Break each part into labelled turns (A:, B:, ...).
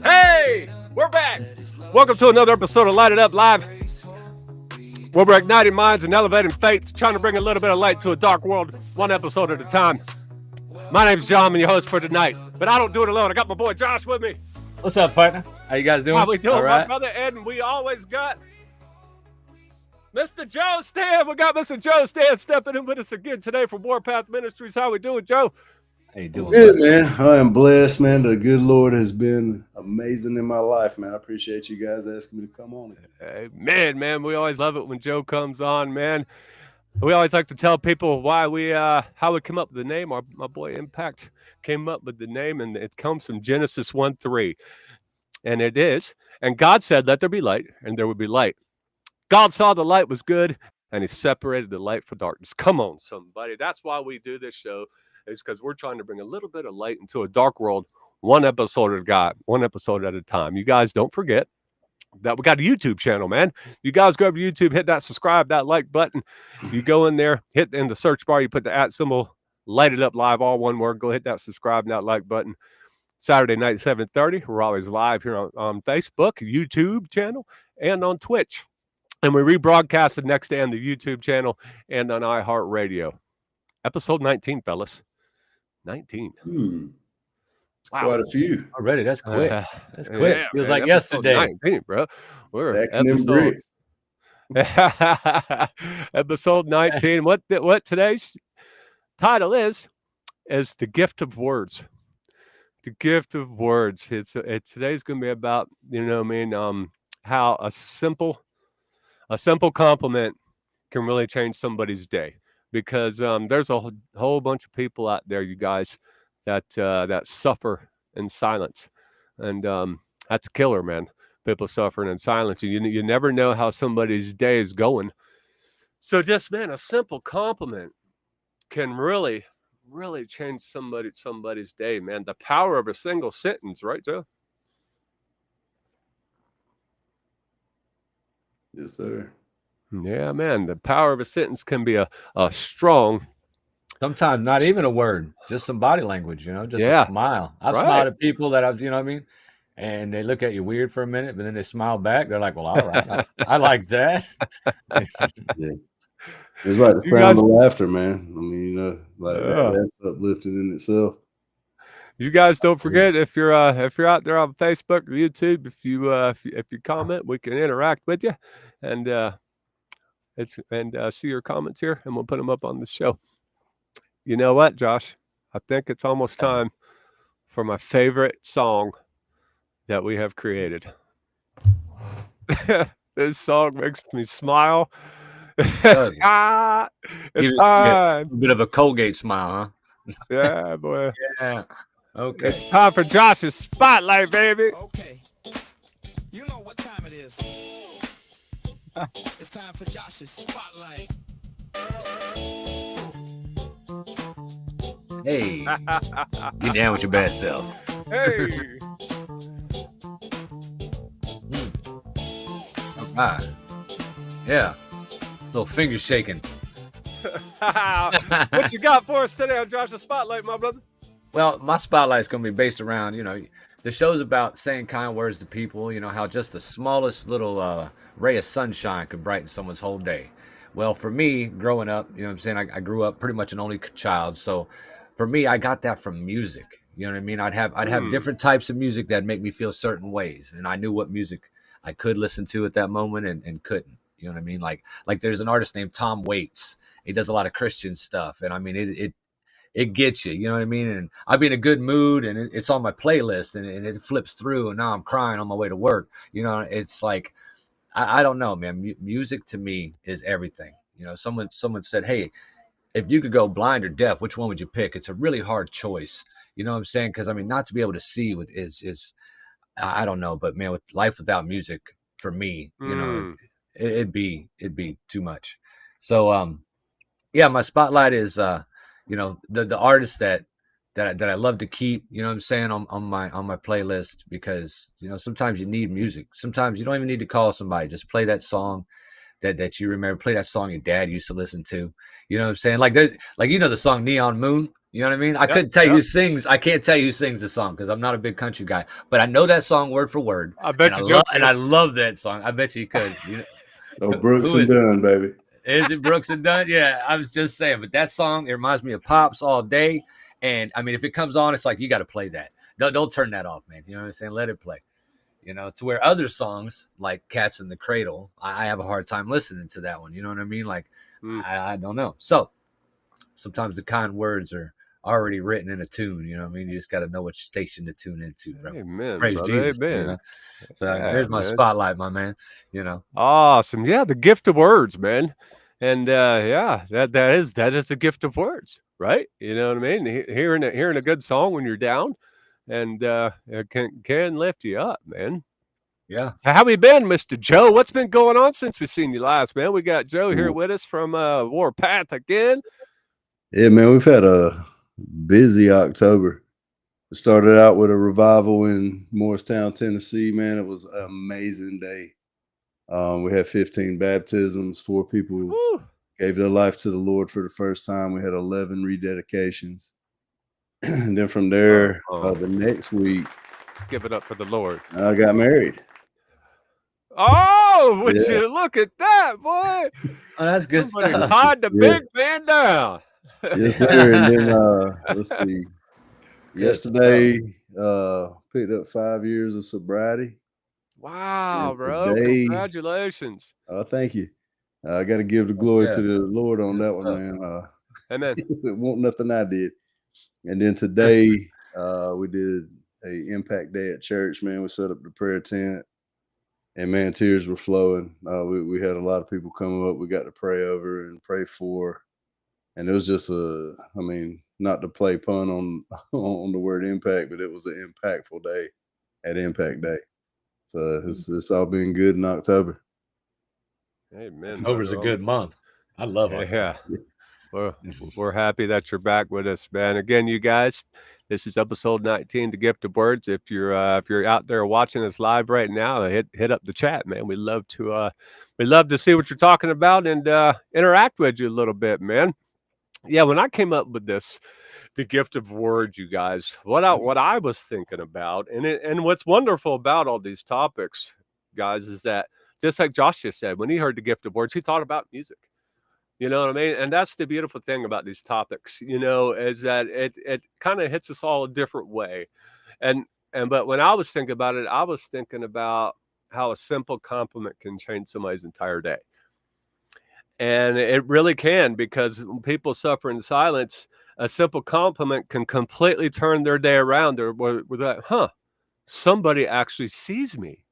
A: Hey, we're back. Welcome to another episode of Light It Up Live, where we're igniting minds and elevating faiths, trying to bring a little bit of light to a dark world, one episode at a time. My name's John, I'm your host for tonight, but I don't do it alone. I got my boy Josh with me.
B: What's up, partner? How you guys doing?
A: How we doing,
B: All
A: my
B: right.
A: brother? And we always got Mr. Joe Stan. We got Mr. Joe Stan stepping in with us again today from Warpath Ministries. How we doing, Joe?
B: How you doing?
C: Good, man. I am blessed, man. The good Lord has been amazing in my life, man. I appreciate you guys asking me to come on.
A: Man, we always love it when Joe comes on, man. We always like to tell people why how we come up with the name. My boy Impact came up with the name, and it comes from Genesis 1:3. And it is, and God said, let there be light, and there would be light. God saw the light was good, and he separated the light from darkness. Come on, somebody. That's why we do this show, is because we're trying to bring a little bit of light into a dark world, one episode at a time. You guys don't forget that we got a YouTube channel, man. You guys go over to YouTube, hit that subscribe, that like button. You go in there, hit in the search bar, you put the @ symbol, Light It Up Live, all one word. Go hit that subscribe and that like button. Saturday night, 7:30. We're always live here on Facebook, YouTube channel, and on Twitch. And we rebroadcast the next day on the YouTube channel and on iHeartRadio. Episode 19, fellas. 19.
C: It's quite a few.
B: Already, that's quick. That's quick.
A: Yeah,
B: Feels
A: man,
B: like
A: episode
B: yesterday.
A: 19, bro. We're
C: Stacking them bricks.
A: episode 19. What today's title is The Gift of Words. The gift of words. It's today's going to be about, how a simple compliment can really change somebody's day, because there's a whole bunch of people out there, you guys, that suffer in silence, and that's a killer, man. People suffering in silence. You never know how somebody's day is going. So just, man, a simple compliment can really change somebody's day, man. The power of a single sentence, right, Joe?
C: Yes, sir.
A: Yeah, man. The power of a sentence can be a strong.
B: Sometimes not even a word, just some body language, just
A: Yeah.
B: a smile. I've
A: Right.
B: smiled at people that I've, what I mean? And they look at you weird for a minute, but then they smile back. They're like, well, all right. I like that.
C: Yeah. It's like the
A: You
C: sound
A: guys-
C: of laughter, man. I mean,
A: Yeah.
C: that's uplifting in itself.
A: You guys don't forget, if you're out there on Facebook or YouTube, if you comment, we can interact with you, and see your comments here, and we'll put them up on the show. You know what, Josh? I think it's almost time for my favorite song that we have created. This song makes me smile.
B: does.
A: It's time.
B: A bit of a Colgate smile,
A: Yeah, boy.
B: huh? Yeah. Okay.
A: It's time for Josh's Spotlight, baby.
D: Okay. You know what time it is. It's time for Josh's Spotlight.
B: Hey, get down with your bad self.
A: Hey.
B: All right. Yeah. Little finger shaking.
A: What you got for us today on Josh's Spotlight, my brother?
B: Well, my spotlight is going to be based around, the show's about saying kind words to people, how just the smallest little ray of sunshine could brighten someone's whole day. Well, for me, growing up, I grew up pretty much an only child. So for me, I got that from music. You know what I mean? I'd have different types of music that make me feel certain ways. And I knew what music I could listen to at that moment and couldn't. You know what I mean? Like there's an artist named Tom Waits. He does a lot of Christian stuff. And I mean, it gets you, you know what I mean? And I'll be in a good mood and it's on my playlist and it flips through and now I'm crying on my way to work. It's like, I don't know, man. Music to me is everything. Someone said, hey, if you could go blind or deaf, which one would you pick? It's a really hard choice. You know what I'm saying? Because I mean, not to be able to see is I don't know, but man, with life without music for me, it'd be too much. So yeah, my spotlight is the artists that I love to keep, you know what I'm saying, on my playlist, because sometimes you need music. Sometimes you don't even need to call somebody, just play that song that you remember, play that song your dad used to listen to. You know what I'm saying? Like the song Neon Moon. You know what I mean? I
A: Yep,
B: couldn't tell you
A: yep.
B: who sings. I can't tell you who sings the song because I'm not a big country guy. But I know that song word for word.
A: I bet
B: And
A: you Joe
B: I love that song. I bet you could. You know,
C: Oh, Brooks
B: who
C: and
B: is it?
C: Dunn, baby.
B: Is it Brooks and Dunn? Yeah, I was just saying. But that song, it reminds me of Pops all day. And I mean, if it comes on, it's like you got to play that. Don't turn that off, man. You know what I'm saying? Let it play. You know, to where other songs like Cats in the Cradle, I have a hard time listening to that one. You know what I mean? Like, I don't know. So sometimes the kind words are already written in a tune. You know what I mean? You just got to know which station to tune into, bro.
A: Amen,
B: Praise
A: brother.
B: Jesus.
A: Amen.
B: You know? So
A: Yeah,
B: there's my
A: man.
B: spotlight, my man. You know,
A: Awesome. Yeah, the gift of words, man. And yeah, that is a gift of words, right? You know what I mean? Hearing a good song when you're down, and it can lift you up, man.
B: yeah.
A: So how we been, Mr. Joe? What's been going on since we seen you last, man? We got Joe here
C: Ooh.
A: with us from Warpath again.
C: Yeah, man, we've had a busy October. We started out with a revival in Morristown, Tennessee. Man, it was an amazing day. We had 15 baptisms, 4 people
A: Woo.
C: gave their life to the Lord for the first time. We had 11 rededications. And then from there, the next week,
A: Give it up for the Lord.
C: I got married.
A: Oh, would
C: Yeah.
A: you look at that, boy?
B: Oh, that's good
A: Somebody
B: stuff.
A: tied the
C: Yeah.
A: big man down.
C: Yes, sir. And then let's see.
B: Good
C: Yesterday, picked up 5 years of sobriety.
A: Wow,
C: And
A: bro.
C: today,
A: Congratulations.
C: thank you. I got to give the glory
B: yeah.
C: to the Lord on
B: Good
C: that one,
B: stuff.
C: man.
A: Amen.
C: It won't nothing I did. And then today, we did a impact day at church, man. We set up the prayer tent, and man, tears were flowing. We had a lot of people come up. We got to pray over and pray for, and it was just not to play pun on on the word impact, but it was an impactful day at Impact Day. So it's all been good in October.
A: Amen.
B: October's a
A: brother.
B: good month. I love October.
A: Yeah. We're happy that you're back with us, man. Again, you guys, this is episode 19, The Gift of Words. If you're out there watching us live right now, hit up the chat, man. We love to see what you're talking about and interact with you a little bit, man. Yeah, when I came up with this, the gift of words, you guys, what I was thinking about, and what's wonderful about all these topics, guys, is that just like Josh just said, when he heard the gift of words, he thought about music. You know what I mean? And that's the beautiful thing about these topics, is that it kind of hits us all a different way. And but when I was thinking about it, I was thinking about how a simple compliment can change somebody's entire day. And it really can, because when people suffer in silence, a simple compliment can completely turn their day around. They're with that, somebody actually sees me.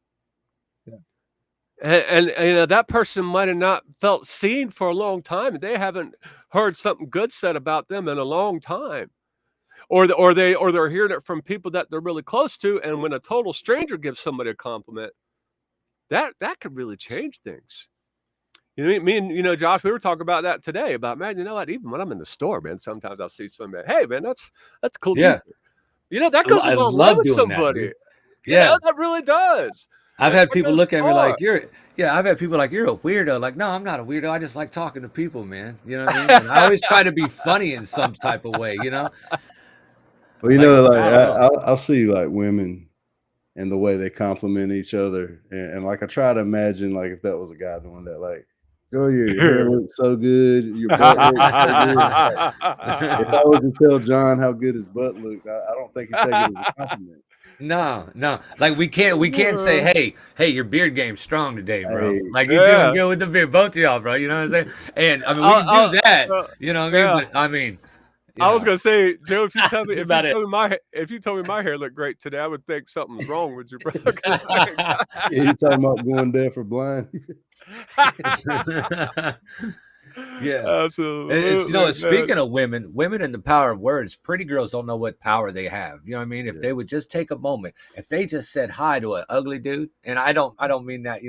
A: And that person might have not felt seen for a long time. They haven't heard something good said about them in a long time, or they're hearing it from people that they're really close to. And when a total stranger gives somebody a compliment, that could really change things. Me and Josh, we were talking about that today. About, man, you know what? Even when I'm in the store, man, sometimes I'll see somebody. Hey, man, that's a cool
B: Yeah.
A: t-shirt. That goes a
B: I
A: long way
B: love
A: with
B: doing
A: somebody.
B: that, dude.
A: That really does.
B: I've had people look at me like
A: far.
B: I've had people like, you're a weirdo. Like, no, I'm not a weirdo. I just like talking to people, man. You know what I mean? And I always try to be funny in some type of way, you know?
C: Well,
B: I don't know.
C: I'll see like women and the way they compliment each other. And like, I try to imagine like if that was a guy doing that, like, girl, your hair looks so good. Your butt looks so good. Like, if I was to tell John how good his butt looked, I don't think he'd take it as a compliment.
B: No. Like we can't say, hey, your beard game's strong today, bro.
C: Hey.
B: Like you're doing good with the beard, both of y'all, bro. You know what I'm saying? And I mean, we can do that. You know what I mean? But I mean,
A: I was gonna say, Joe, if you tell me
B: That's
A: if you told me my hair looked great today, I would think something's wrong with you, brother.
C: Yeah, you talking about going deaf or blind?
B: Yeah,
A: absolutely.
B: It's speaking of women and the power of words, pretty girls don't know what power they have. You know what I mean? If they would just take a moment, if they just said hi to an ugly dude, and I don't mean that,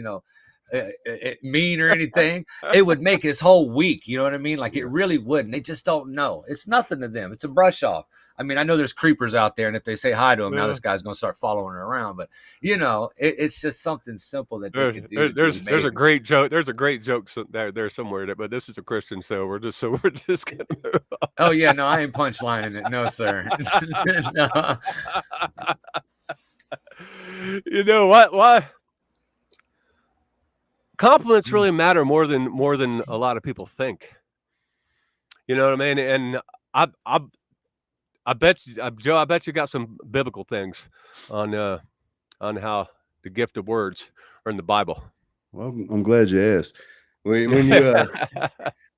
B: mean or anything. It would make his whole week. You know what I mean? Like it really would. And they just don't know. It's nothing to them. It's a brush off. I mean, I know there's creepers out there, and if they say hi to him, now this guy's gonna start following her around. But you know, it's just something simple that they could do.
A: There's a great joke. There's a great joke there somewhere. But this is a Christian show. We're just gonna move on.
B: Oh yeah, no, I ain't punchlining it. No, sir. No.
A: You know what? Why? Compliments really matter more than a lot of people think. You know what I mean? And I bet you, Joe. I bet you got some biblical things on how the gift of words are in the Bible.
C: Well, I'm glad you asked. When you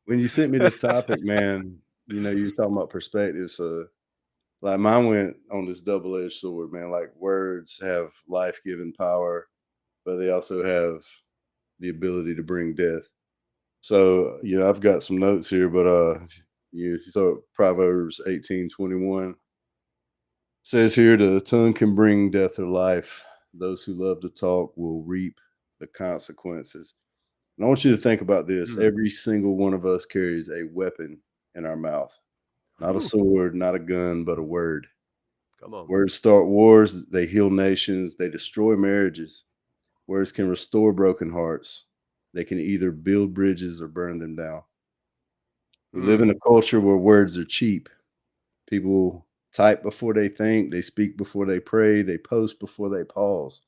C: when you sent me this topic, man, you know, you were talking about perspectives. Like mine went on this double-edged sword, man. Like words have life-giving power, but they also have the ability to bring death. So, you know, I've got some notes here, but if you throw Proverbs 18:21 says here, the tongue can bring death or life. Those who love to talk will reap the consequences. And I want you to think about this. Every single one of us carries a weapon in our mouth. Not a sword, not a gun, but a word.
A: Come on.
C: Words start wars. They heal nations. They destroy marriages. Words can restore broken hearts. They can either build bridges or burn them down. We live in a culture where words are cheap. People type before they think. They speak before they pray. They post before they pause.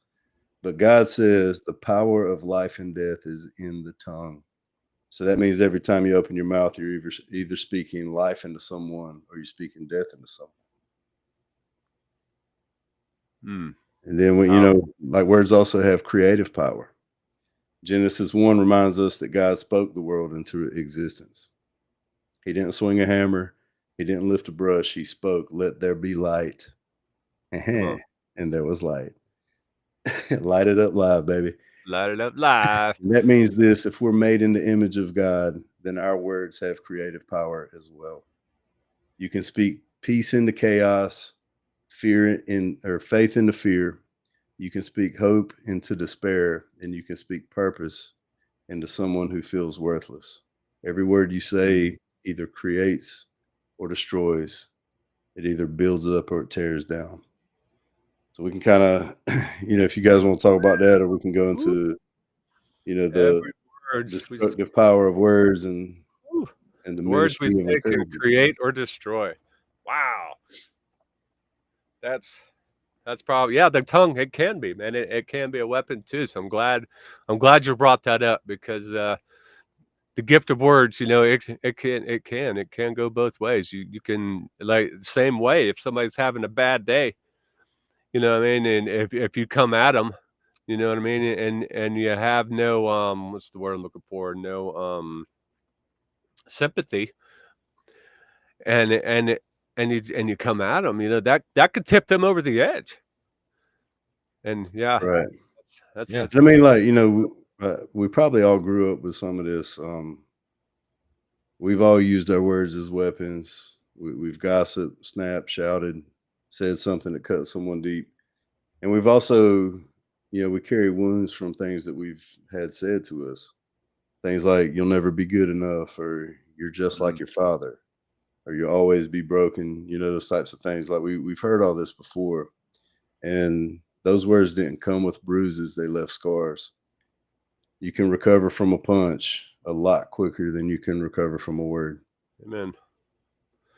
C: But God says the power of life and death is in the tongue. So that means every time you open your mouth, you're either speaking life into someone or you're speaking death into someone. And then when you know, like words also have creative power. Genesis 1 reminds us that God spoke the world into existence. He didn't swing a hammer. He didn't lift a brush. He spoke, "Let there be light." And there was light. Light it up live, baby.
A: Light it up live.
C: That means this: if we're made in the image of God, then our words have creative power as well. You can speak peace into chaos, faith into fear. You can speak hope into despair, and you can speak purpose into someone who feels worthless. Every word you say either creates or destroys. It either builds up or it tears down. So we can kind of, you know, if you guys want to talk about that, or we can go into, you know, the destructive power of words and the
A: words we
C: ministry
A: say can create or destroy. Wow. That's probably, the tongue, it can be, man. It can be a weapon too. So I'm glad you brought that up, because the gift of words, you know, it can go both ways. You can, like, the same way if somebody's having a bad day, you know what I mean, and if you come at them, you know what I mean, and you have no what's the word I'm looking for? No sympathy, and you come at them, you know, that could tip them over the edge. And
C: right.
A: That's
C: I mean, like, you know, we probably all grew up with some of this. We've all used our words as weapons. We've gossiped, snapped, shouted, said something that cut someone deep. And we've also, you know, we carry wounds from things that we've had said to us. Things like, "You'll never be good enough," or "You're just like your father," or "You'll always be broken." You know, those types of things. Like we've heard all this before. And those words didn't come with bruises. They left scars. You can recover from a punch a lot quicker than you can recover from a word.
A: Amen.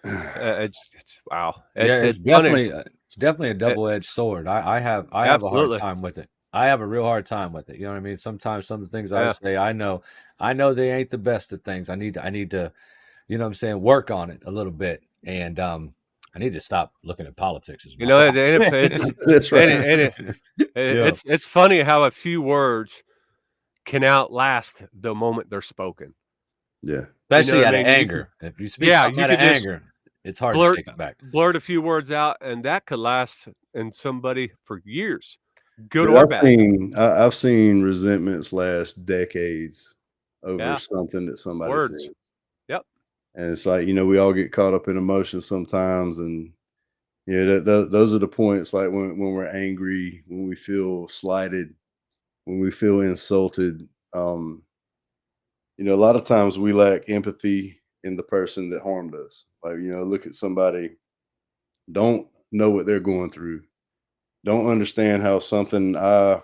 A: It's wow.
B: It's definitely a double-edged sword. I have a hard time with it. I have a real hard time with it. You know what I mean? Sometimes some of the things I say, I know they ain't the best of things. I need to, you know what I'm saying, work on it a little bit. And I need to stop looking at politics as well.
A: You know,
C: That's right.
A: It's funny how a few words can outlast the moment they're spoken.
C: Yeah.
B: Especially out of anger. If you speak something out of anger, it's hard to take it back.
A: Blurt a few words out, and that could last in somebody for years, good or bad.
C: I've seen resentments last decades over something that somebody said.
A: Yep.
C: And it's like, you know, we all get caught up in emotions sometimes, and those are the points, like when we're angry, when we feel slighted, when we feel insulted. you know, a lot of times we lack empathy in the person that harmed us. Like, you know, look at somebody, don't know what they're going through, don't understand how something I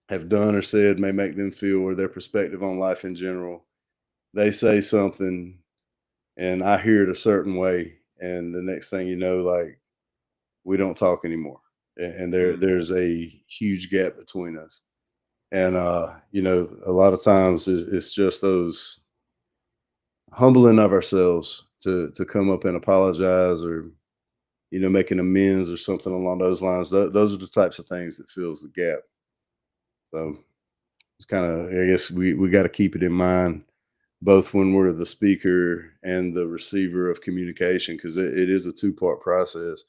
C: have done or said may make them feel, or their perspective on life in general. They say something and I hear it a certain way. And the next thing you know, like, we don't talk anymore. And there's a huge gap between us. And you know, a lot of times it's just those humbling of ourselves to come up and apologize, or you know, making amends or something along those lines. Those are the types of things that fills the gap. So it's kind of, I guess we got to keep it in mind, both when we're the speaker and the receiver of communication, because it is a two-part process.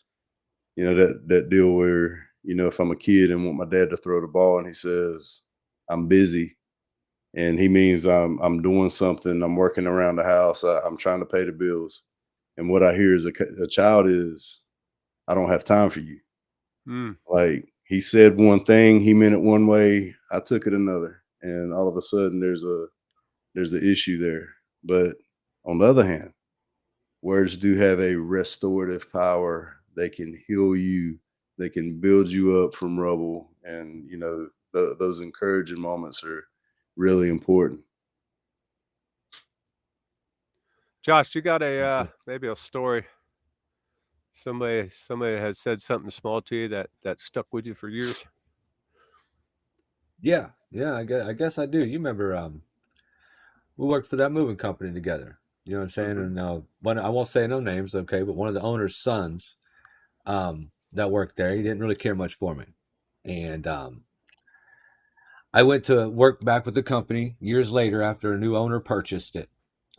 C: You know, that deal where, you know, if I'm a kid and want my dad to throw the ball and he says, I'm busy, and he means I'm doing something, I'm working around the house, I'm trying to pay the bills. And what I hear as a child is, I don't have time for you.
A: Mm.
C: Like, he said one thing, he meant it one way, I took it another. And all of a sudden there's an issue there. But on the other hand, words do have a restorative power. They can heal you, they can build you up from rubble. And, you know, those encouraging moments are really important.
A: Josh, you got a maybe a story. Somebody has said something small to you that stuck with you for years.
B: Yeah, yeah, I guess I do. You remember we worked for that moving company together. You know what I'm saying?
A: Mhm.
B: And one, I won't say no names, okay, but one of the owner's sons that worked there, he didn't really care much for me. And I went to work back with the company years later after a new owner purchased it.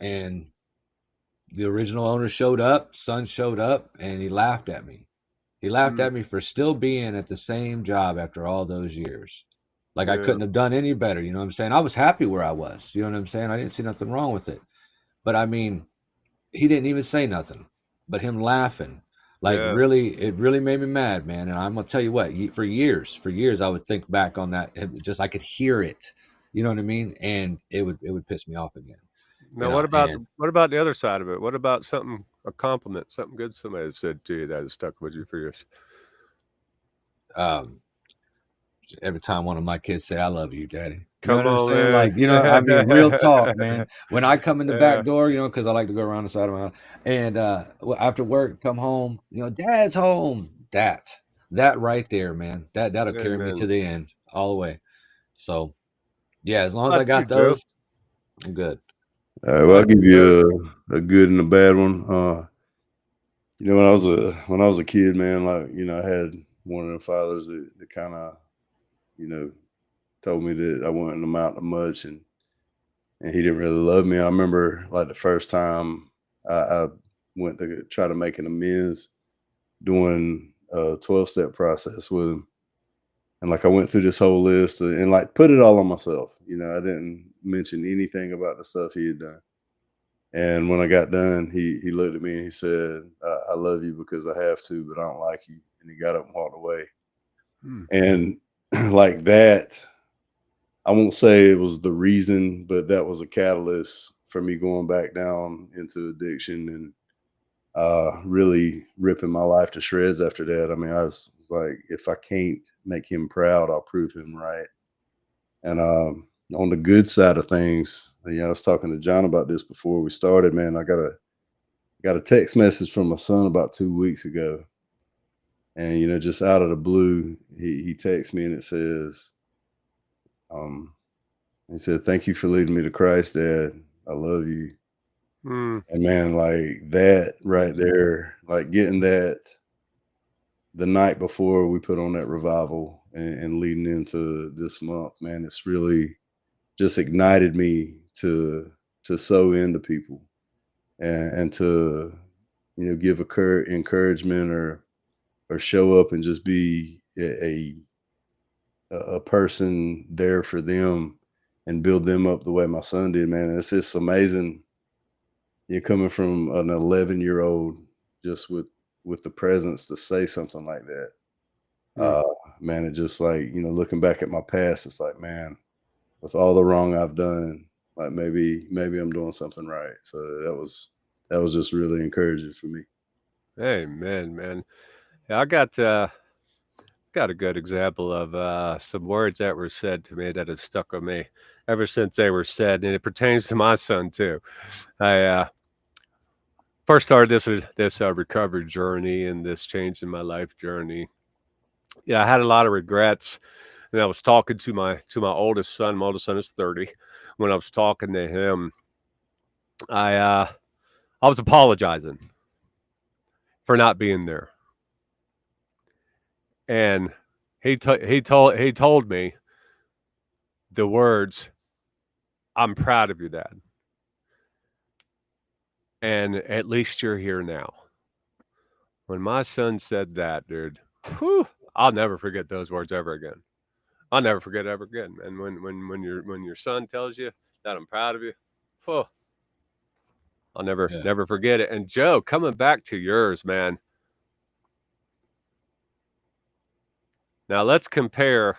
B: And the original owner showed up, son showed up, and he laughed at me. He laughed
A: Mm.
B: at me for still being at the same job after all those years. Like I
A: Yeah.
B: couldn't have done any better, you know what I'm saying? I was happy where I was, you know what I'm saying? I didn't see nothing wrong with it. But I mean, he didn't even say nothing. But him laughing, like
A: Yeah.
B: really, it really made me mad, man. And I'm gonna tell you what, for years, I would think back on that. Just I could hear it, you know what I mean? And it would piss me off again, you
A: Now,
B: know. And
A: what about the other side of it? What about something, a compliment, something good somebody has said to you that has stuck with you for years?
B: um, every time one of my kids say, "I love you, Daddy," you know
A: Come
B: what I'm
A: on,
B: saying?
A: man.
B: Like, you know, I mean, real talk, man. When I come in the
A: Yeah.
B: back door, you know, because I like to go around the side of my house, and after work, come home, you know, Dad's home. That right there, man. That'll carry me to
A: Amen.
B: the end all the way. So yeah, as long as
A: How
B: I
A: about you,
B: got
A: Joe?
B: those, I'm good.
C: All right,
A: How
C: well, I'll
A: about
C: give
A: you, Joe?
C: you a good and a bad one. You know, when I was a kid, man, like, you know, I had one of the fathers that kind of, you know, told me that I wasn't amount to much, and he didn't really love me. I remember, like, the first time I went to try to make an amends, doing a 12-step process with him. And like, I went through this whole list and like put it all on myself. You know, I didn't mention anything about the stuff he had done. And when I got done, he looked at me and he said, I love you because I have to, but I don't like you. And he got up and walked away.
A: Mm.
C: And like that, I won't say it was the reason, but that was a catalyst for me going back down into addiction and really ripping my life to shreds after that. I mean, I was like, if I can't make him proud, I'll prove him right. And on the good side of things, you know, I was talking to John about this before we started, man. I got a text message from my son about 2 weeks ago. And, you know, just out of the blue, he texts me and it says, um, he said, "Thank you for leading me to Christ, Dad. I love you."
A: Mm.
C: And man, like that right there, like getting that the night before we put on that revival and leading into this month, man, it's really just ignited me to sow into people and to, you know, give encouragement or show up and just be a person there for them and build them up the way my son did, man. It's just amazing. You're coming from an 11-year-old just with the presence to say something like that.
A: Mm.
C: Uh, man, it just like, you know, looking back at my past, it's like, man, with all the wrong I've done, like maybe I'm doing something right. So that was just really encouraging for me.
A: Amen, man. Yeah, I got a good example of some words that were said to me that have stuck with me ever since they were said, and it pertains to my son too. I first started this recovery journey and this change in my life journey. Yeah, I had a lot of regrets, and I was talking to my oldest son. My oldest son is 30. When I was talking to him, I I was apologizing for not being there, and he told me the words, "I'm proud of you, Dad, and at least you're here now." When my son said that, dude, whew, I'll never forget those words ever again. I'll never forget ever again. And when your son tells you that I'm proud of you, whew, I'll
B: Yeah.
A: never forget it. And Joe, coming back to yours, man. Now let's compare.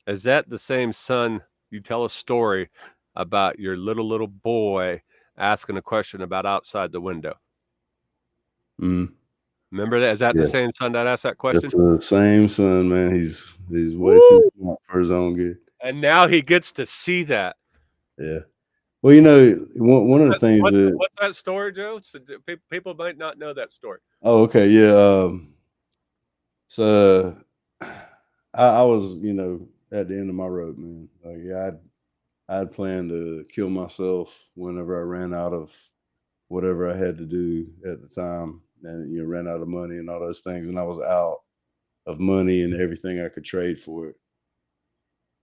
A: Is that the same son? You tell a story about your little boy asking a question about outside the window.
C: Mm,
A: Remember that? Is that the
C: yeah,
A: same son that asked that question?
C: that's the same son, man. He's way too
A: Woo!
C: smart for his own good.
A: And now he gets to see that.
C: Yeah. Well, you know, one of the things that
A: What's that story, Joe? So people might not know that story.
C: oh, okay, yeah. So I was, you know, at the end of my rope, man. Like, yeah, I'd planned to kill myself whenever I ran out of whatever I had to do at the time, and you know, ran out of money and all those things, and I was out of money and everything I could trade for it.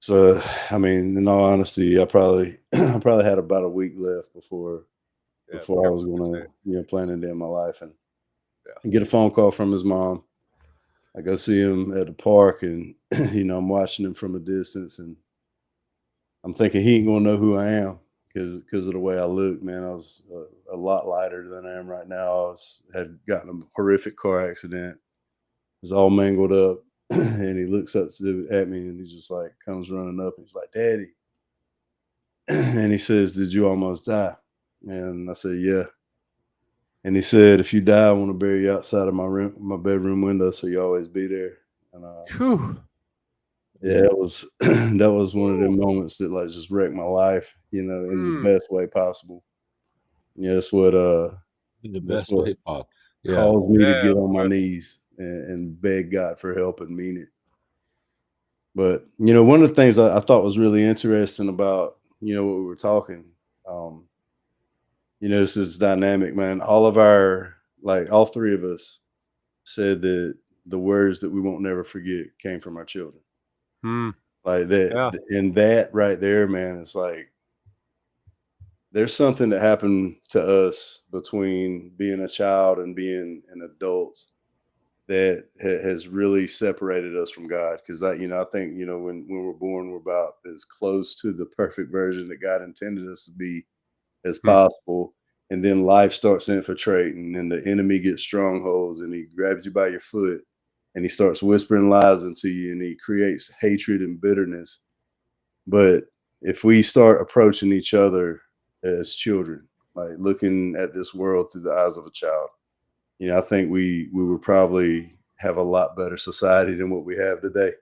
C: So, I mean, in all honesty, I probably I probably had about a week left
A: Yeah,
C: before I was gonna, you know, plan to end my life and get a phone call from his mom. I go see him at the park, and you know, I'm watching him from a distance, and I'm thinking he ain't gonna know who I am because of the way I look, man. I was a lot lighter than I am right now. Had gotten a horrific car accident. Was all mangled up, and he looks up at me, and he just like comes running up, and he's like, "Daddy," and he says, "Did you almost die?" And I said, "Yeah." And he said, "If you die, I want to bury you outside of my bedroom window, so you always be there." And
A: Whew.
C: yeah, that was that was one of them moments that like just wrecked my life, you know, in the
A: Mm.
C: best way possible. Yeah,
B: In the
C: that's
B: best
C: what
B: way possible. Yeah.
C: caused me to
A: Yeah,
C: get on my
A: boy.
C: knees and beg God for help and mean it. But you know, one of the things I thought was really interesting about, you know, what we were talking, um, you know, this is dynamic, man. All three of us said that the words that we won't never forget came from our children.
A: Mm,
C: Like
A: yeah.
C: and that right there, man, is like there's something that happened to us between being a child and being an adult that has really separated us from God. Because you know, I think you know when we're born, we're about as close to the perfect version that God intended us to be as
A: Mm,
C: possible. And then life starts infiltrating, and the enemy gets strongholds, and he grabs you by your foot, and he starts whispering lies into you, and he creates hatred and bitterness. But if we start approaching each other as children, like looking at this world through the eyes of a child, you know, I think we would probably have a lot better society than what we have today.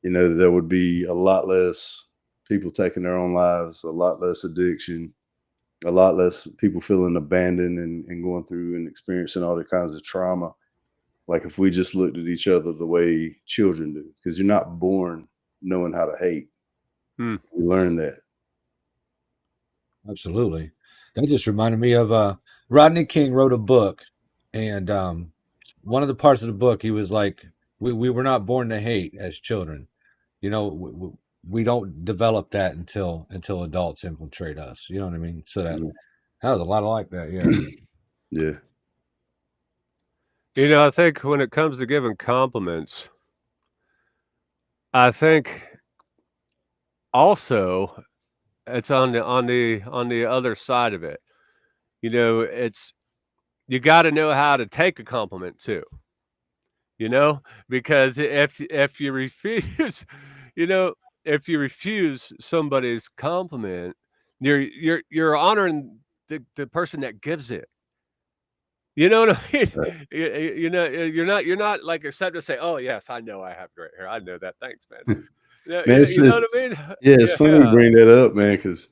C: You know, there would be a lot less people taking their own lives, a lot less addiction, a lot less people feeling abandoned and going through and experiencing all the kinds of trauma. Like if we just looked at each other the way children do, because you're not born knowing how to hate.
A: mm.
C: We learn that.
B: Absolutely. That just reminded me of Rodney King wrote a book, and one of the parts of the book he was like, we were not born to hate as children. You know, we don't develop that until adults infiltrate us. You know what I mean? So that was a lot like that. Yeah.
C: Yeah.
A: You know, I think when it comes to giving compliments, I think also it's on the other side of it. You know, it's you got to know how to take a compliment too. You know, because if you refuse, you know, if you refuse somebody's compliment, you're honoring the person that gives it. You know what I mean?
C: Right.
A: You know, you're not like accepted to say, "Oh yes, I know I have great hair. I know that. Thanks, man."
C: Man,
A: You know what I mean?
C: yeah, it's funny you
A: Yeah.
C: bring that up, man, because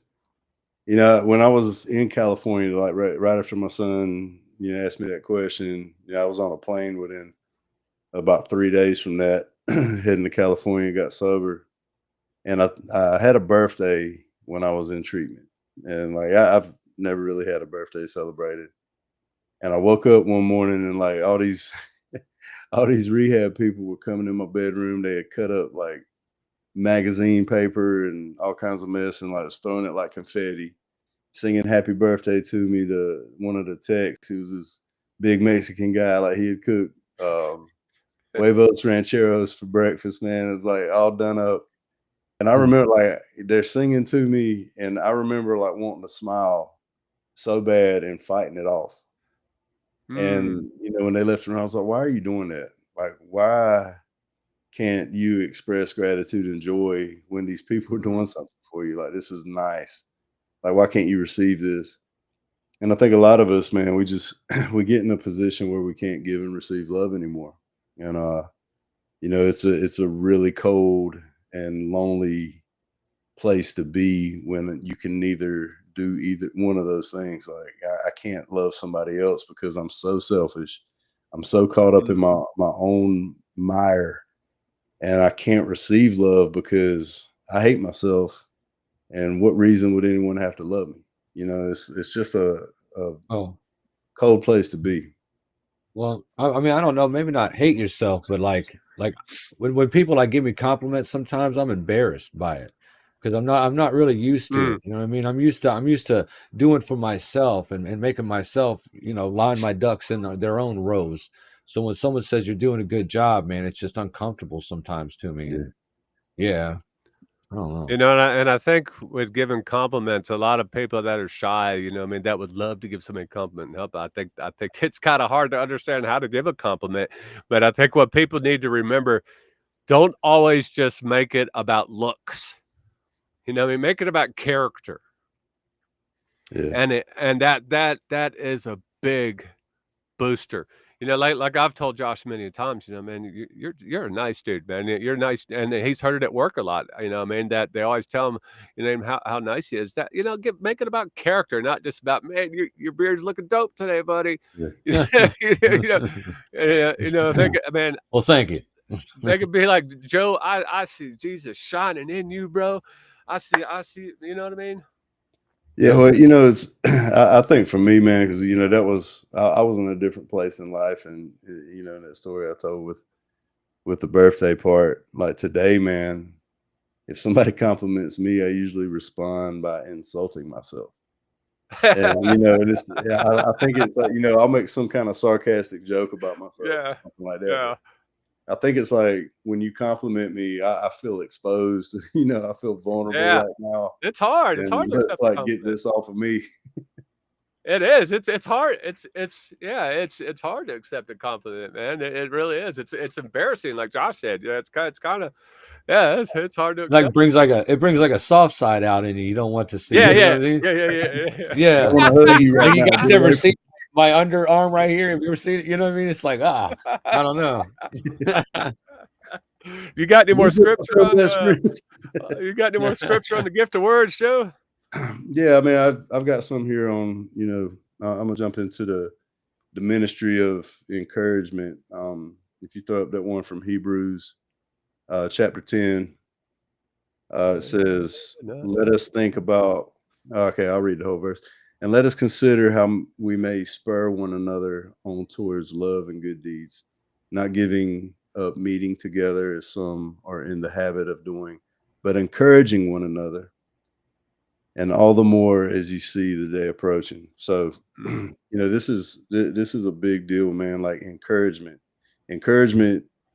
C: you know, when I was in California, like right after my son, asked me that question, I was on a plane within about 3 days from that, heading to California, got sober, and I had a birthday when I was in treatment, and like I've never really had a birthday celebrated, and I woke up one morning and like all these all these rehab people were coming in my bedroom. They had cut up like magazine paper and all kinds of mess and like was throwing it like confetti, singing happy birthday to me to one of the techs. He was this big Mexican guy, like he had cooked huevos rancheros for breakfast, man. It was like all done up. And I remember like they're singing to me, and I remember like wanting to smile so bad and fighting it off.
A: Mm.
C: And when they left around, I was like, why are you doing that? Like, why can't you express gratitude and joy when these people are doing something for you? Like, this is nice. Like, why can't you receive this? And I think a lot of us, man, we just we get in a position where we can't give and receive love anymore. And it's a really cold and lonely place to be when you can neither do either one of those things. Like I can't love somebody else because I'm so selfish. I'm so caught up in my own mire, and I can't receive love because I hate myself. And what reason would anyone have to love me? It's just a
B: Oh,
C: cold place to be.
B: well, I mean, I don't know, maybe not hate yourself, but like when people like give me compliments, sometimes I'm embarrassed by it because I'm not really used to
A: Mm.
B: it. You know what I mean? I'm used to doing for myself and making myself, line my ducks in their own rows. So when someone says you're doing a good job, man, it's just uncomfortable sometimes to me.
C: Yeah.
B: And yeah, I don't know.
A: And I think with giving compliments, a lot of people that are shy, I mean, that would love to give somebody a compliment and help. I think it's kind of hard to understand how to give a compliment, but I think what people need to remember, don't always just make it about looks. I mean, make it about character.
C: Yeah.
A: And that is a big booster. Like I've told Josh many times, man, you're a nice dude, man. You're nice, and he's heard it at work a lot. I mean, that they always tell him, how nice he is. That make it about character, not just about, man, your beard's looking dope today, buddy.
C: Yeah.
A: Man,
B: Well, thank you.
A: they could be like, Joe, I see Jesus shining in you, bro. I see. You know what I mean?
C: Yeah, well, it's I think for me, man, because that was I was in a different place in life, and in that story I told with the birthday part, like today, man, if somebody compliments me, I usually respond by insulting myself, and I think it's like I'll make some kind of sarcastic joke about myself or
A: Yeah,
C: something like that.
A: yeah.
C: I think it's like when you compliment me, I feel exposed. I feel vulnerable
A: Yeah.
C: right now,
A: It's hard. It's
C: and
A: hard to
C: let's
A: accept a
C: like get
A: compliment.
C: this off of me.
A: It is. It's hard. It's hard to accept a compliment, man. It really is. It's embarrassing, like Josh said. Yeah, it's kind of yeah. It's hard to
B: Like
A: accept.
B: it brings like a soft side out in you. You don't want to see.
A: Yeah,
B: You know
A: yeah,
B: what I mean?
A: yeah, yeah, yeah, yeah.
C: I
B: Yeah.
C: want to hug you right
B: Like you
C: now.
B: guys
C: Get
B: ever
C: away
B: see my underarm right here? Have you ever seen it? You know what I mean? It's like, I don't know.
A: You got any more scripture on?
C: best friends.
A: You got any more scripture on the gift of words, Joe?
C: Yeah, I mean, I've got some here on. I'm gonna jump into the ministry of encouragement. If you throw up that one from Hebrews, chapter 10, it says, "Let us think about." Okay, I'll read the whole verse. And let us consider how we may spur one another on towards love and good deeds, not giving up meeting together as some are in the habit of doing, but encouraging one another, and all the more as you see the day approaching. So, this is a big deal, man. Like encouragement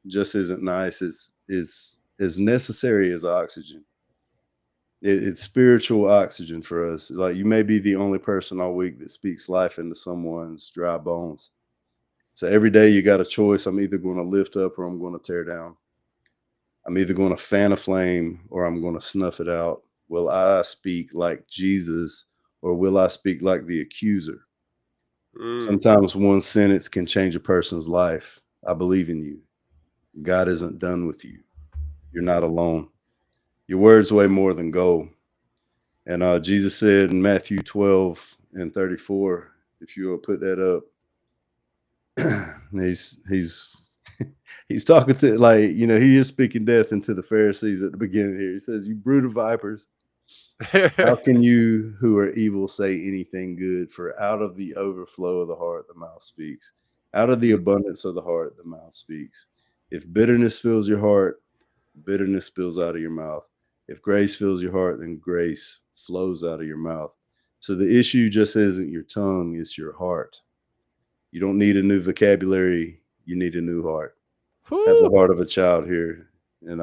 C: just isn't nice. It's as necessary as oxygen. It's spiritual oxygen for us. Like you may be the only person all week that speaks life into someone's dry bones. So every day you got a choice. I'm either going to lift up or I'm going to tear down. I'm either going to fan a flame or I'm going to snuff it out. Will I speak like Jesus or will I speak like the accuser? Sometimes one sentence can change a person's life. I believe in you. God isn't done with you. You're not alone. Your words weigh more than gold. And Jesus said in Matthew 12:34, if you will put that up, he's talking to, like, he is speaking death into the Pharisees at the beginning here. He says, you brood of vipers, how can you who are evil say anything good? For out of the overflow of the heart, the mouth speaks. Out of the abundance of the heart, the mouth speaks. If bitterness fills your heart, bitterness spills out of your mouth. If grace fills your heart, then grace flows out of your mouth. So the issue just isn't your tongue, it's your heart. You don't need a new vocabulary. You need a new heart. Have the heart of a child here. And,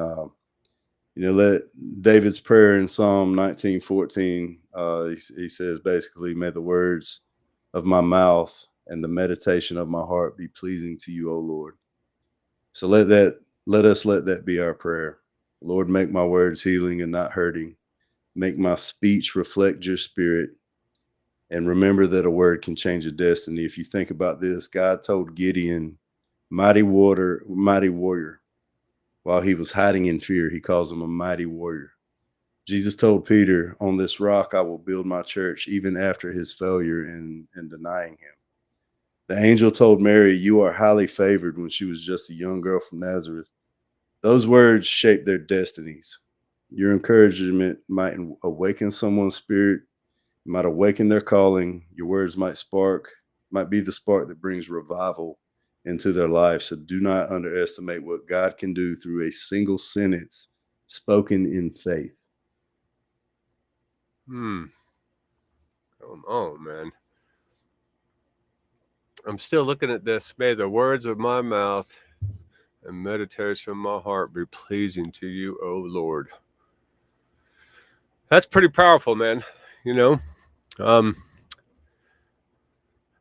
C: let David's prayer in Psalm 19:14, he says basically, may the words of my mouth and the meditation of my heart be pleasing to you, O Lord. So let us let that be our prayer. Lord, make my words healing and not hurting. Make my speech reflect your spirit. And remember that a word can change a destiny. If you think about this, God told Gideon, mighty warrior. While he was hiding in fear, he calls him a mighty warrior. Jesus told Peter, on this rock I will build my church, even after his failure in denying him. The angel told Mary, you are highly favored, when she was just a young girl from Nazareth. Those words shape their destinies. Your encouragement might awaken someone's spirit, might awaken their calling. Your words might be the spark that brings revival into their life. So do not underestimate what God can do through a single sentence spoken in faith.
A: Come on, man. I'm still looking at this. May the words of my mouth and meditation of my heart be pleasing to you, O Lord. That's pretty powerful, man.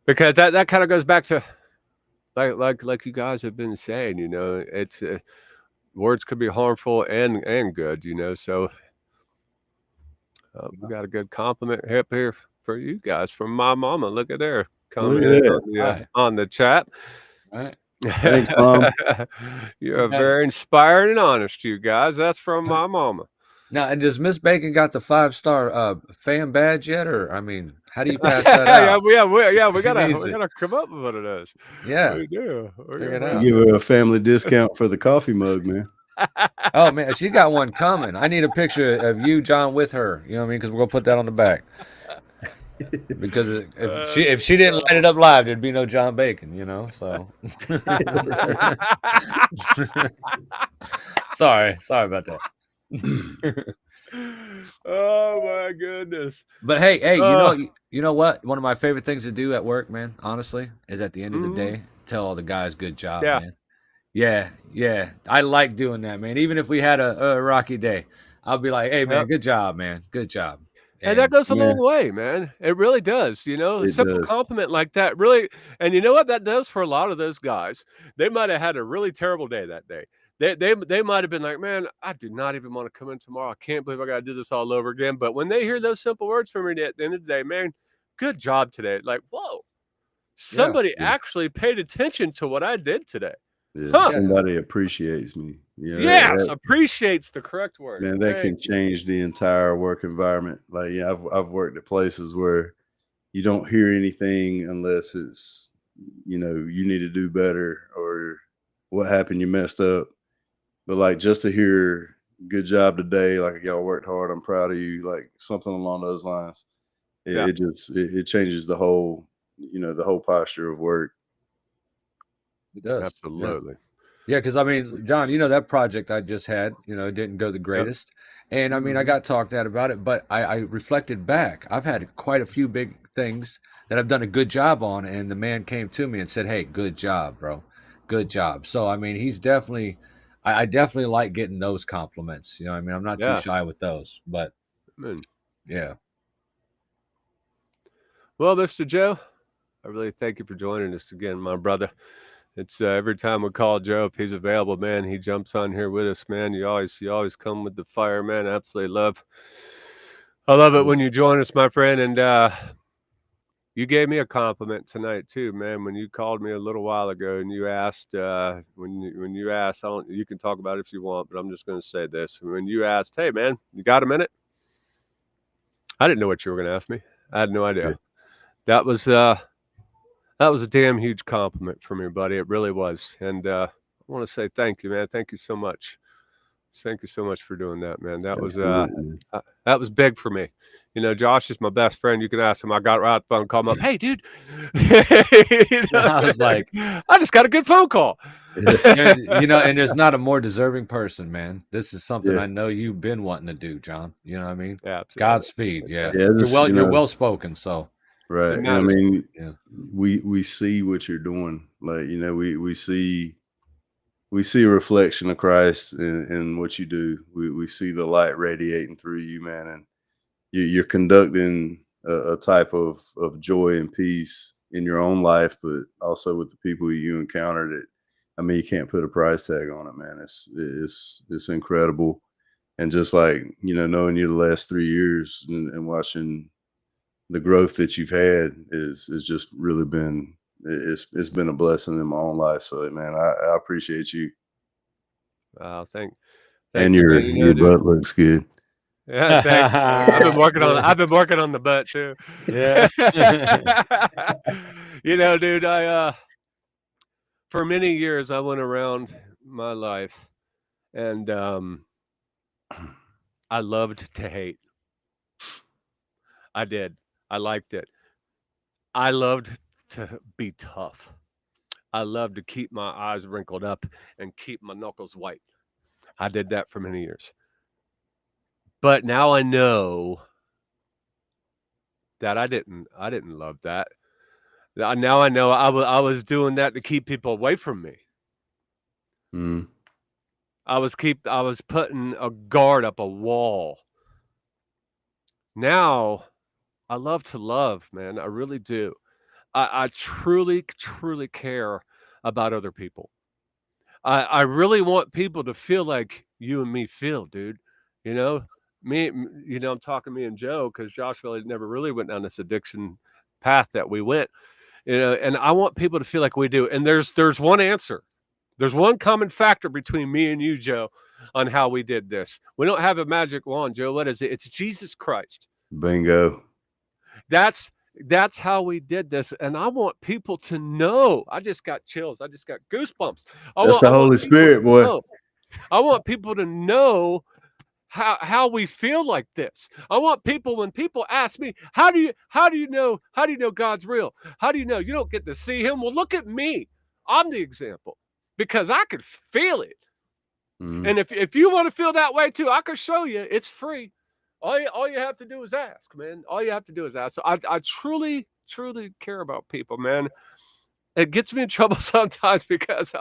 A: Because that kind of goes back to like you guys have been saying, it's words could be harmful and good, so we got a good compliment up here for you guys from my mama. Look at there commenting on the chat.
B: Right.
C: Thanks, Mom.
A: You're very inspiring and honest, you guys. That's from my mama.
B: Now, and does Miss Bacon got the 5-star fan badge yet, or how do you pass that out?
A: we gotta come up with one of those.
B: Yeah,
A: we do.
C: Give her a family discount for the coffee mug, man.
B: Oh man, she got one coming. I need a picture of you, John, with her. You know what I mean? Because we're gonna put that on the back. Because if she didn't light it up live, there'd be no John Bacon. So. Sorry about that.
A: Oh my goodness.
B: But hey, you know what? One of my favorite things to do at work, man, honestly, is at the end of the day, tell all the guys good job, man. Yeah. I like doing that, man. Even if we had a rocky day, I'll be like, hey man, good job, man. Good job.
A: And that goes a long way, man. It really does. A simple compliment like that really. And you know what that does for a lot of those guys? They might have had a really terrible day that day. They might have been like, man, I do not even want to come in tomorrow. I can't believe I got to do this all over again. But when they hear those simple words from me at the end of the day, man, good job today. Like, whoa, somebody actually paid attention to what I did today.
C: Yeah, somebody appreciates me.
A: Yes, appreciates the correct word.
C: Man, that can change the entire work environment. Like, I've worked at places where you don't hear anything unless it's, you need to do better or what happened, you messed up. But like, just to hear good job today, like y'all worked hard, I'm proud of you, like something along those lines. It changes the whole, the whole posture of work.
B: It does.
A: Absolutely.
B: Yeah, because I mean, John, that project I just had, it didn't go the greatest. And I mean, I got talked at about it, but I reflected back. I've had quite a few big things that I've done a good job on, and the man came to me and said, hey, good job, bro. Good job. So, I mean, he's definitely, I definitely like getting those compliments. I mean, I'm not too shy with those, but yeah.
A: Well, Mr. Joe, I really thank you for joining us again, my brother. It's every time we call Joe, if he's available, man, he jumps on here with us, man. You always come with the fire, man. I love it when you join us, my friend. And you gave me a compliment tonight too, man. When you called me a little while ago and you asked, when you asked, you can talk about it if you want, but I'm just going to say this: when you asked, "Hey, man, you got a minute?" I didn't know what you were going to ask me. I had no idea.
C: Yeah.
A: That was a damn huge compliment for me, buddy. It really was. And I want to say thank you, man. Thank you so much. Thank you so much for doing that, man. That was big for me. You know, Josh is my best friend. You can ask him. I got right the phone, call him up. Hey, dude.
B: I was like,
A: I just got a good phone call.
B: and there's not a more deserving person, man. This is something
C: Yeah.
B: I know you've been wanting to do, John. You know what I mean?
A: Yeah, absolutely.
B: Godspeed. Yeah.
C: Yeah, just,
B: You're well spoken. So
C: right.
A: It
C: And I
A: matters.
C: mean,
B: Yeah.
C: we see what you're doing. Like, we see a reflection of Christ in what you do. We see the light radiating through you, man, and you're conducting a type of joy and peace in your own life, but also with the people you encountered. I mean, you can't put a price tag on it, man. It's incredible. And just like, knowing you the last 3 years and watching the growth that you've had is just really been, it's been a blessing in my own life. So, man, I appreciate you.
A: Thank
C: And
A: you,
C: your
A: man. You know, dude.
C: butt looks good.
A: Yeah, thank you, man. I've been working on the butt too.
B: Yeah.
A: Dude, for many years I went around my life and I loved to hate. I did. I liked it. I loved to be tough. I loved to keep my eyes wrinkled up and keep my knuckles white. I did that for many years. But now I know that I didn't love that. Now I know I was doing that to keep people away from me.
C: Mm.
A: I was putting a guard up, a wall. Now I love to love, man. I really do. I truly, truly care about other people. I really want people to feel like you and me feel, dude. You know, I'm talking me and Joe because Josh really never really went down this addiction path that we went. And I want people to feel like we do. And there's one answer. There's one common factor between me and you, Joe, on how we did this. We don't have a magic wand, Joe. What is it? It's Jesus Christ.
C: Bingo.
A: That's how we did this. And I want people to know. I just got chills. I just got goosebumps.
C: That's the Holy Spirit, boy.
A: I want people to know how we feel like this. I want people, when people ask me, how do you know God's real? How do you know? You don't get to see him. Well, look at me. I'm the example because I could feel it.
C: Mm.
A: And if you want to feel that way too, I could show you. It's free. All you have to do is ask, man. All you have to do is ask. So I truly, truly care about people, man. It gets me in trouble sometimes because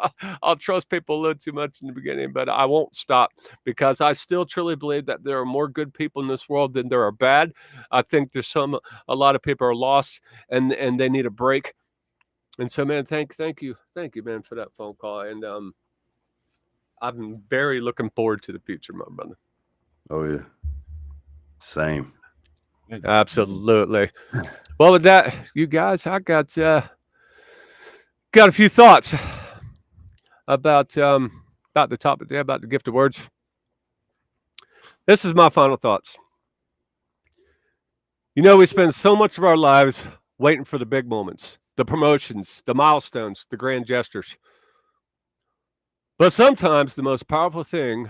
A: I'll trust people a little too much in the beginning, but I won't stop because I still truly believe that there are more good people in this world than there are bad. I think a lot of people are lost and they need a break. And so, man, thank you, man, for that phone call. And I'm very looking forward to the future, my brother.
C: Oh yeah, same.
A: Absolutely. Well, with that, you guys, I got a few thoughts about the topic today, about the gift of words. This is my final thoughts. We spend so much of our lives waiting for the big moments, the promotions, the milestones, the grand gestures. But sometimes the most powerful thing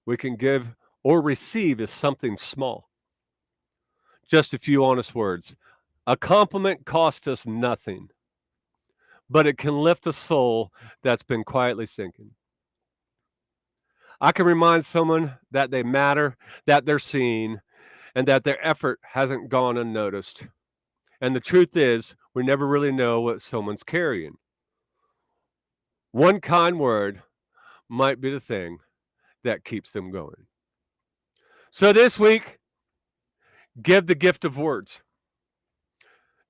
A: we can give or receive is something small. Just a few honest words. A compliment costs us nothing, but it can lift a soul that's been quietly sinking. I can remind someone that they matter, that they're seen, and that their effort hasn't gone unnoticed. And the truth is, we never really know what someone's carrying. One kind word might be the thing that keeps them going. So this week, give the gift of words.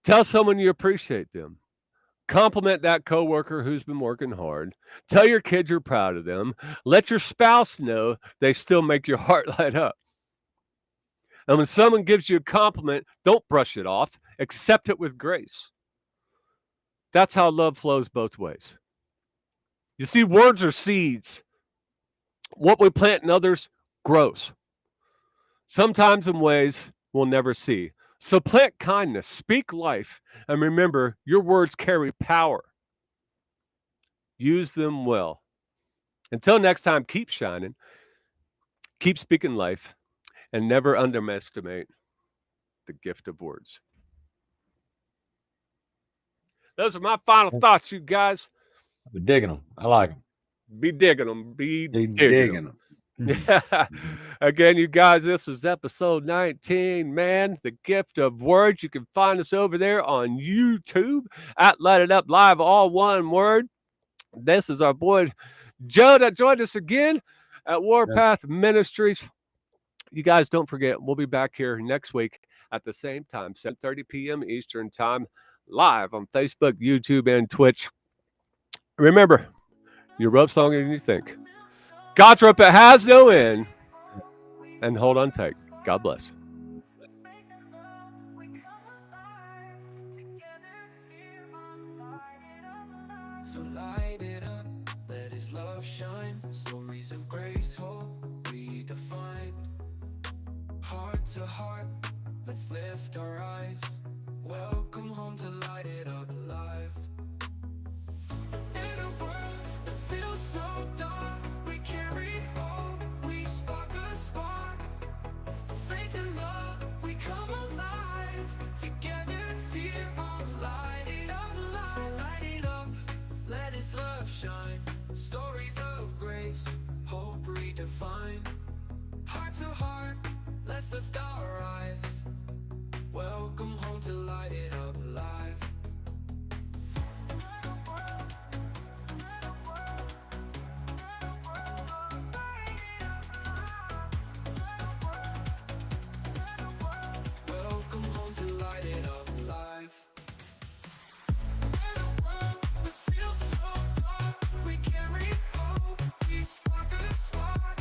A: Tell someone you appreciate them. Compliment that coworker who's been working hard. Tell your kids you're proud of them. Let your spouse know they still make your heart light up. And when someone gives you a compliment, don't brush it off. Accept it with grace. That's how love flows both ways. You see, words are seeds. What we plant in others grows, sometimes in ways we'll never see. So plant kindness, speak life, and remember your words carry power. Use them well. Until next time, keep shining, keep speaking life, and never underestimate the gift of words. Those are my final thoughts, you guys.
B: I'm digging them. I like them.
A: Be digging them. Be digging
B: Digging
A: them.
B: them.
A: Yeah. Again, you guys, this is episode 19, man. The gift of words. You can find us over there on YouTube at Light It Up Live, all one word. This is our boy Joe that joined us again at Warpath Ministries. You guys don't forget, we'll be back here next week at the same time, 7:30 p.m. Eastern Time, live on Facebook, YouTube, and Twitch. Remember, your rope's longer than you think. God's rope, it has no end. And hold on tight. God bless.
D: So light it up, let his love shine. Stories of grace, hope, redefined. Heart to heart, let's lift our eyes. Welcome home to Light It Up Live. In a world that feels so dark, we carry hope, we spark a spark. Faith and love, we come alive. Together here on Light It Up Live. So light it up, let his love shine. Stories of grace, hope redefined. Heart to heart, let's lift our eyes. Welcome home to Light It Up Live. Welcome home to Light It Up Live. In a world that feels so dark, we carry hope, we spark a spark.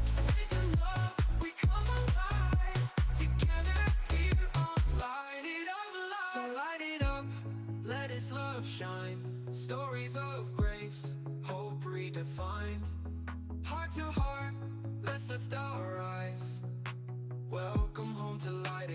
D: Faith and love, we come alive. Together here on Light It Up Live. So light it up, let his love shine. Stories of grace, hope redefined. Heart to heart, let's lift our eyes. Welcome home to Light It